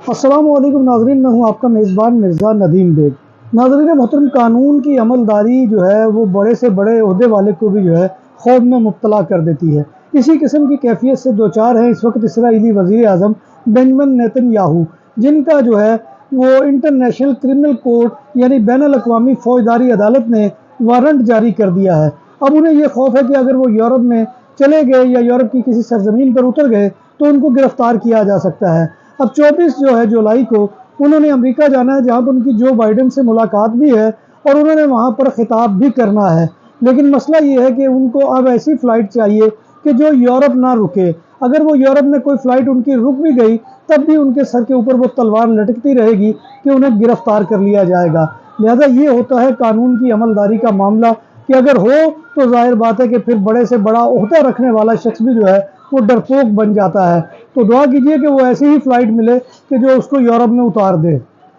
السلام علیکم ناظرین، میں ہوں آپ کا میزبان مرزا ندیم بیگ۔ ناظرین محترم، قانون کی عملداری جو ہے وہ بڑے سے بڑے عہدے والے کو بھی جو ہے خوف میں مبتلا کر دیتی ہے۔ اسی قسم کی کیفیت سے دوچار ہیں اس وقت اسرائیلی وزیر اعظم بنجمن نیتن یاہو، جن کا جو ہے وہ انٹرنیشنل کرمنل کورٹ یعنی بین الاقوامی فوجداری عدالت نے وارنٹ جاری کر دیا ہے۔ اب انہیں یہ خوف ہے کہ اگر وہ یورپ میں چلے گئے یا یورپ کی کسی سرزمین پر اتر گئے تو ان کو گرفتار کیا جا سکتا ہے۔ اب 24 جو ہے جولائی کو انہوں نے امریکہ جانا ہے، جہاں پر ان کی جو بائیڈن سے ملاقات بھی ہے اور انہوں نے وہاں پر خطاب بھی کرنا ہے۔ لیکن مسئلہ یہ ہے کہ ان کو اب ایسی فلائٹ چاہیے کہ جو یورپ نہ رکے۔ اگر وہ یورپ میں کوئی فلائٹ ان کی رک بھی گئی تب بھی ان کے سر کے اوپر وہ تلوار لٹکتی رہے گی کہ انہیں گرفتار کر لیا جائے گا۔ لہذا یہ ہوتا ہے قانون کی عملداری کا معاملہ کہ اگر ہو تو ظاہر بات ہے کہ پھر بڑے سے بڑا عہدہ رکھنے والا شخص بھی جو ہے وہ ڈرپوک بن جاتا ہے۔ تو دعا کیجئے کہ وہ ایسی ہی فلائٹ ملے کہ جو اس کو یورپ میں اتار دے۔